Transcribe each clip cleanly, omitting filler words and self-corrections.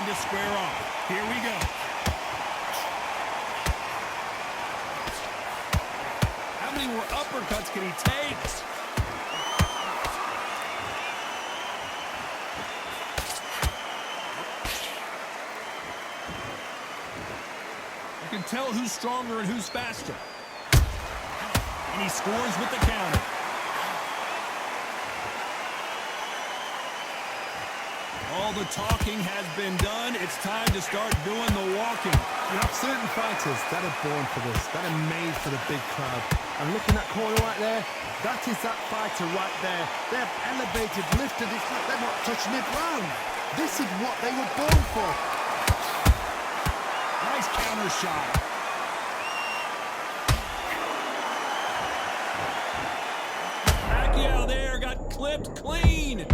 to square off. Here we go. How many more uppercuts can he take? You can tell who's stronger and who's faster. And he scores with the counter. All the talking has been done. It's time to start doing the walking. You have certain fighters that are born for this, that are made for the big crowd. And looking at that corner right there, that is that fighter right there. They have elevated, lifted, it's like they're not touching the ground. This is what they were born for. Nice counter shot. Pacquiao there got clipped clean.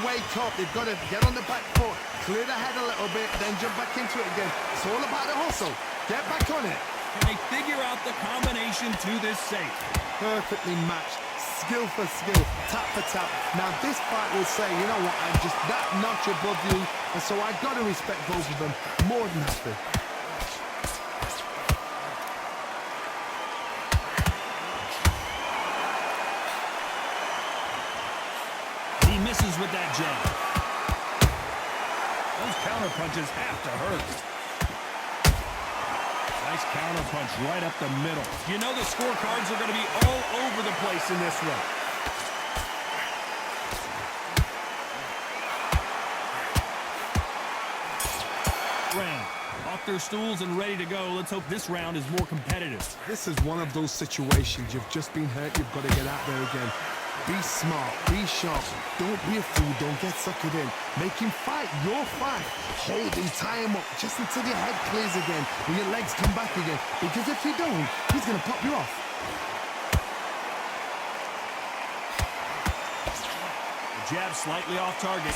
Wake up, they've got to get on the back foot, clear the head a little bit, then jump back into it again. It's all about the hustle. Get back on it. Can they figure out the combination to this safe? Perfectly matched, skill for skill, tap for tap. Now this fight will say, you know what, I'm just that notch above you, and so I got to respect both of them more than happy. Misses with that jab. Those counter punches have to hurt. Nice counter punch right up the middle. You know the scorecards are going to be all over the place in this one. Round. Off their stools and ready to go. Let's hope this round is more competitive. This is one of those situations. You've just been hurt. You've got to get out there again. Be smart, be sharp, don't be a fool, don't get suckered in. Make him fight your fight. Hold him, tie him up, just until your head clears again, and your legs come back again. Because if you don't, he's going to pop you off. The jab slightly off target.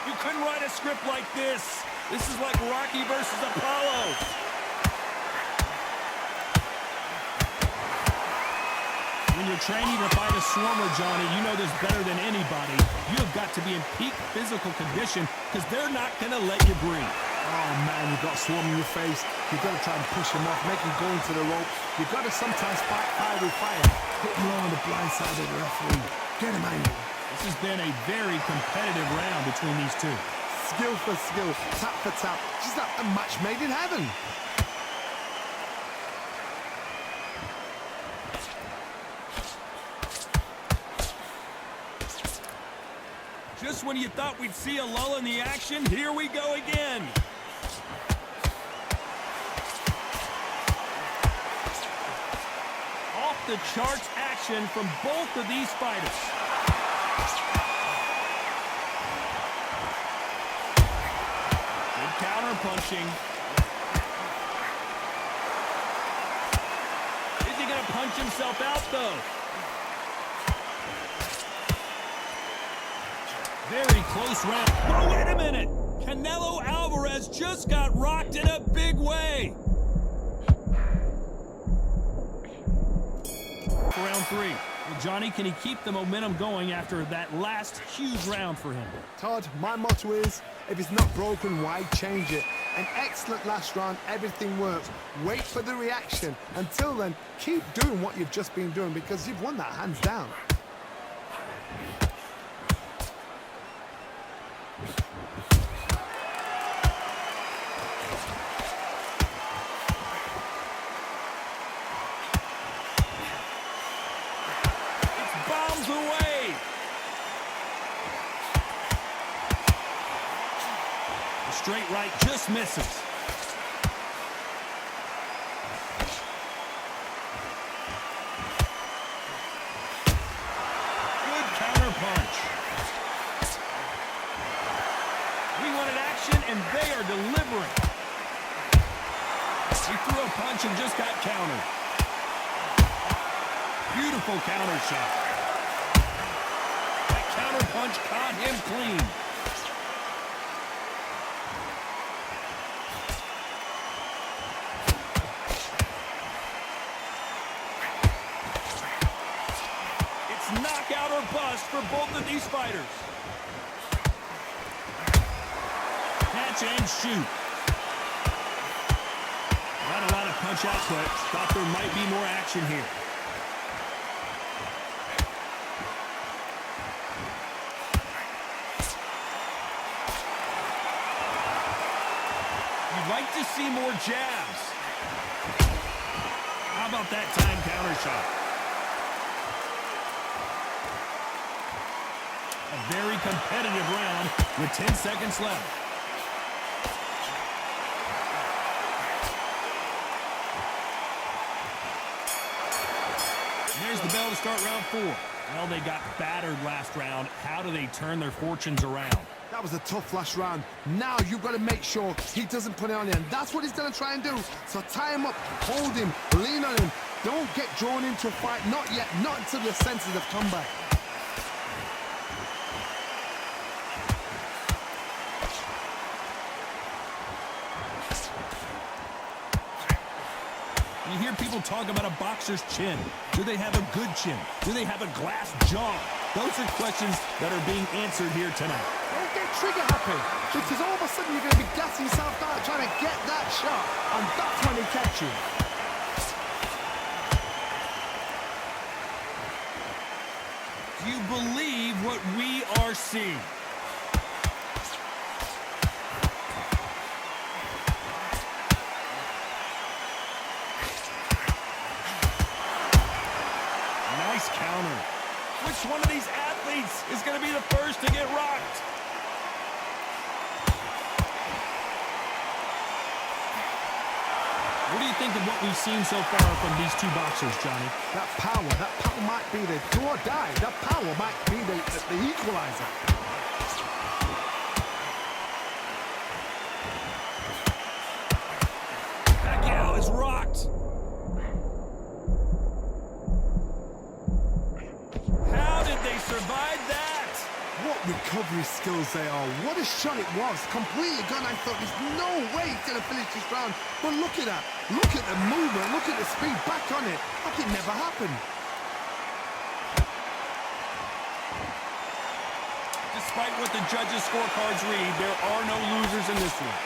You couldn't write a script like this. This is like Rocky versus Apollo. When you're training to fight a swarmer, Johnny, you know this better than anybody. You have got to be in peak physical condition because they're not going to let you breathe. Oh, man, you've got a swarm in your face. You've got to try and push him off, make him go into the rope. You've got to sometimes fight fire with fire. Put him low on the blind side of the referee. Get him angry. This has been a very competitive round between these two. Skill for skill, tap for tap. Just like a match made in heaven. Just when you thought we'd see a lull in the action, here we go again. Off the charts action from both of these fighters. Counter punching. Is he going to punch himself out, though? Very close round. Oh, wait a minute. Canelo Alvarez just got rocked in a big way. For round three. Well, Johnny, can he keep the momentum going after that last huge round for him? Todd, my motto is, if it's not broken, why change it? An excellent last round, everything works. Wait for the reaction. Until then, keep doing what you've just been doing because you've won that hands down. Away. The straight right just misses. Good counter punch. We wanted action, and they are delivering. He threw a punch and just got countered. Beautiful counter shot. That counter punch punch caught him clean. Knockout or bust for both of these fighters. Catch and shoot. Not a lot of punch output. Thought there might be more action here. You'd like to see more jabs. How about that time counter shot? A very competitive round with 10 seconds left. And there's the bell to start round 4. Well, they got battered last round. How do they turn their fortunes around? That was a tough last round. Now you've got to make sure he doesn't put it on you, and that's what he's going to try and do. So tie him up, hold him, lean on him. Don't get drawn into a fight. Not yet, not until your senses have come back. You hear people talk about a boxer's chin. Do they have a good chin? Do they have a glass jaw? Those are questions that are being answered here tonight. Don't get trigger happy, because all of a sudden you're going to be gassing yourself out trying to get that shot, and that's when he catch you. Do you believe what we are seeing? Nice counter. Which one of these athletes is going to be the first to get rocked? What do you think of what we've seen so far from these two boxers, Johnny? That power might be the do or die. That power might be the equalizer. Pacquiao is rocked. How did they survive that? What recovery skills they are. What a shot it was. Completely gone. I thought there's no way he's going to finish this round. But look at that. Look at the movement. Look at the speed. Back on it. Like it never happened. Despite what the judges' scorecards read, there are no losers in this one.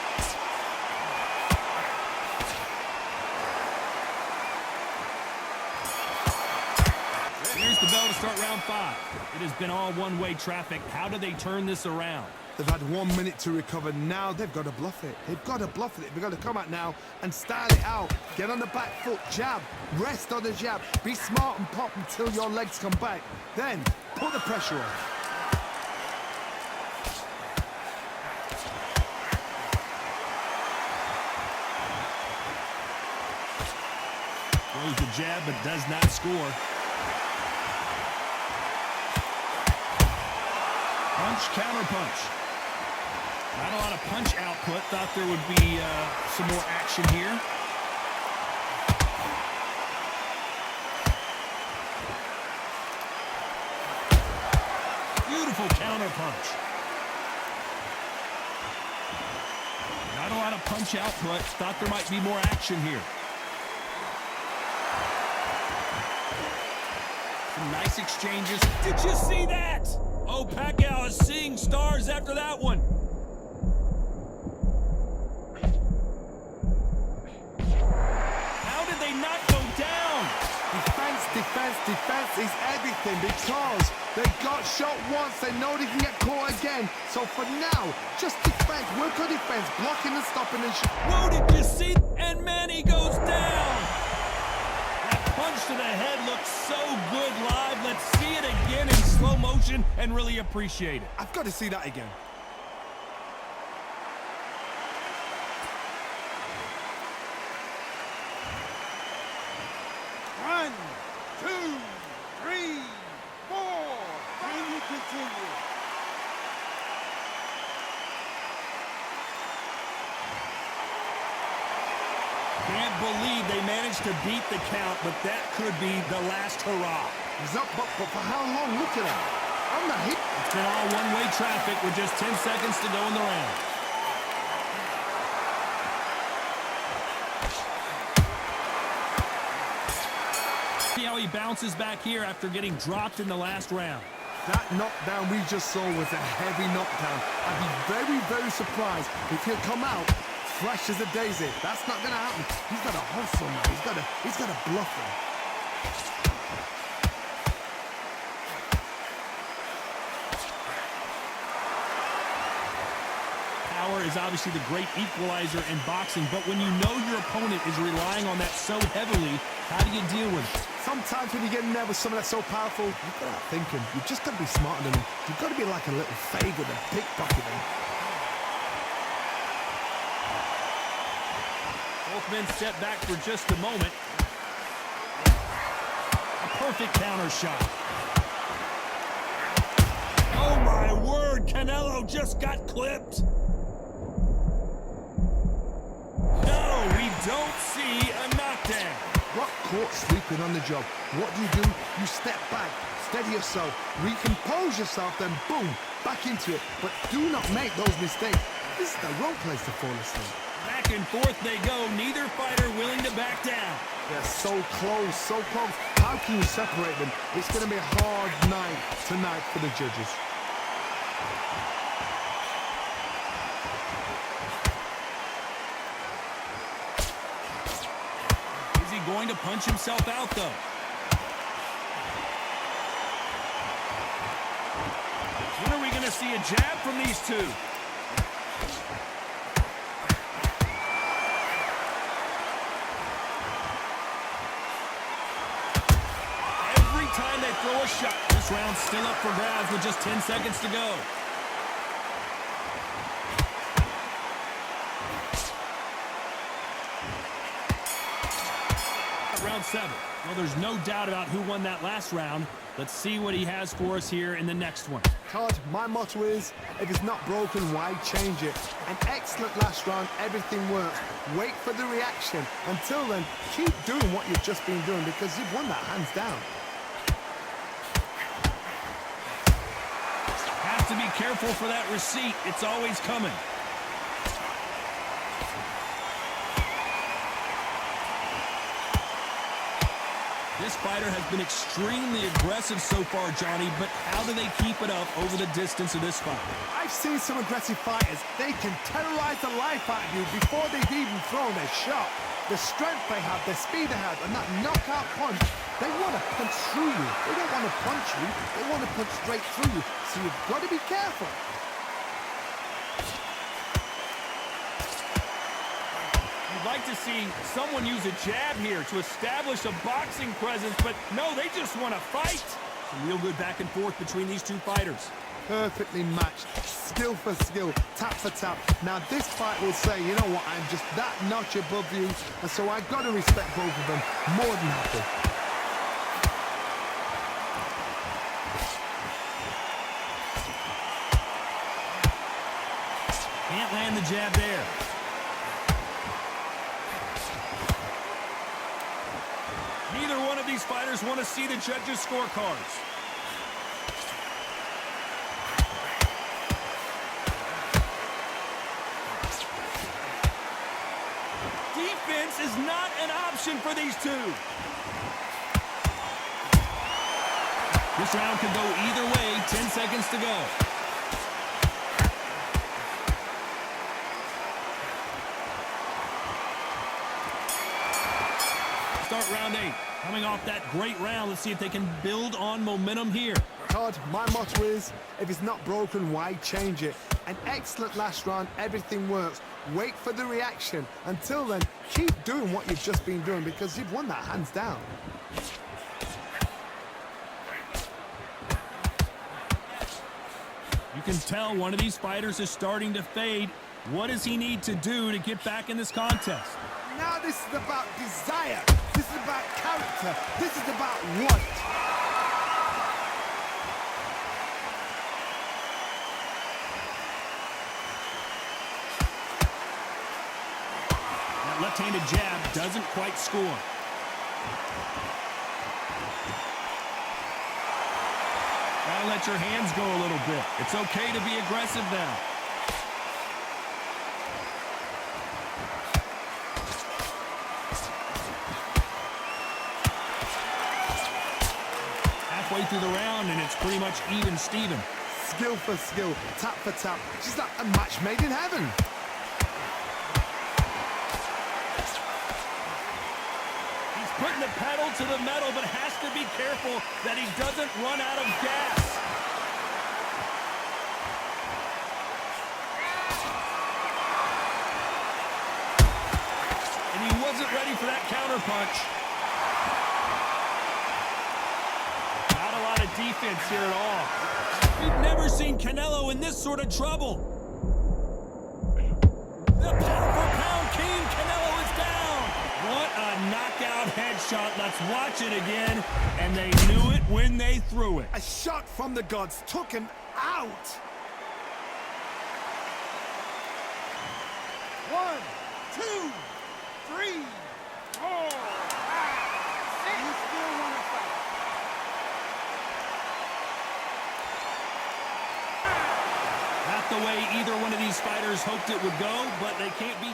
Here's the bell to start round 5. It has been all one-way traffic. How do they turn this around? They've had 1 minute to recover. Now they've got to bluff it. They've got to bluff it. They've got to come out now and style it out. Get on the back foot, jab, rest on the jab. Be smart and pop until your legs come back. Then put the pressure on. Throws the jab but does not score. Punch, counter punch. Not a lot of punch output. Thought there would be some more action here. Beautiful counter punch. Not a lot of punch output. Thought there might be more action here. Some nice exchanges. Did you see that? Oh, Pacquiao is seeing stars after that one. How did they not go down? Defense, defense, defense is everything because they got shot once. They know they can get caught again. So for now, just defense. Work on defense. Blocking and stopping and Whoa, did you see? And Manny goes down. That punch to the head looks so good live. Let's see it again in slow motion and really appreciate it. I've got to see that again. One, two, three, four. Can you continue? Can't believe they managed to beat the count, but that could be the last hurrah. He's up, but for how long? Look at that. on the hip. It's been all one-way traffic with just 10 seconds to go in the round. See how he bounces back here after getting dropped in the last round. That knockdown we just saw was a heavy knockdown. I'd be very, very surprised if he'll come out fresh as a daisy. That's not going to happen. He's got to hustle, man. He's got to bluff him. Power is obviously the great equalizer in boxing, but when you know your opponent is relying on that so heavily, how do you deal with it? Sometimes when you get in there with something that's so powerful, you've got to thinking. You've just got to be smarter than him. You've got to be like a little faggot and pickpocket him. Both men step back for just a moment. A perfect counter shot. Oh my word, Canelo just got clipped. No, we don't see a knockdown. Got caught sleeping on the job. What do? You step back, steady yourself, recompose yourself, then boom, back into it. But do not make those mistakes. This is the wrong place to fall asleep. Back and forth they go, neither fighter willing to back down. They're so close, so close. How can you separate them? It's going to be a hard night tonight for the judges. Going to punch himself out, though. When are we going to see a jab from these two? Every time they throw a shot, this round's still up for grabs with just 10 seconds to go. Round 7. Well, there's no doubt about who won that last round. Let's see what he has for us here in the next one. Todd, my motto is, if it's not broken, why change it? An excellent last round, everything works. Wait for the reaction. Until then, keep doing what you've just been doing because you've won that hands down. Have to be careful for that receipt. It's always coming. This fighter has been extremely aggressive so far, Johnny, but how do they keep it up over the distance of this fight? I've seen some aggressive fighters. They can terrorize the life out of you before they've even thrown their shot. The strength they have, the speed they have, and that knockout punch, they want to punch through you. They don't want to punch you. They want to punch straight through you. So you've got to be careful. Like to see someone use a jab here to establish a boxing presence, but no, they just want to fight. Some real good back and forth between these two fighters. Perfectly matched, skill for skill, tap for tap. Now this fight will say, you know what, I'm just that notch above you, and so I've got to respect both of them more than happy. Can't land the jab there. Neither one of these fighters want to see the judges' scorecards. Defense is not an option for these two. This round could go either way. 10 seconds to go. Start round 8. Coming off that great round, let's see if they can build on momentum here. Todd, my motto is, if it's not broken, why change it? An excellent last round, everything works. Wait for the reaction. Until then, keep doing what you've just been doing because you've won that hands down. You can tell one of these fighters is starting to fade. What does he need to do to get back in this contest? Now this is about desire. This is about character. This is about want. That left-handed jab doesn't quite score. Round to let your hands go a little bit. It's okay to be aggressive now. Halfway through the round, and it's pretty much even Steven. Skill for skill, tap for tap. She's like a match made in heaven. He's putting the pedal to the metal, but has to be careful that he doesn't run out of gas. And he wasn't ready for that counterpunch. Not a lot of defense here at all. We've never seen Canelo in this sort of trouble. The pound-for-pound king, Canelo is down. What a knockout headshot. Let's watch it again. And they knew it when they threw it. A shot from the gods took him out. 1, 2, 3, 4, 5, 6. You still want to fight? Not the way either one of these fighters hoped it would go, but they can't be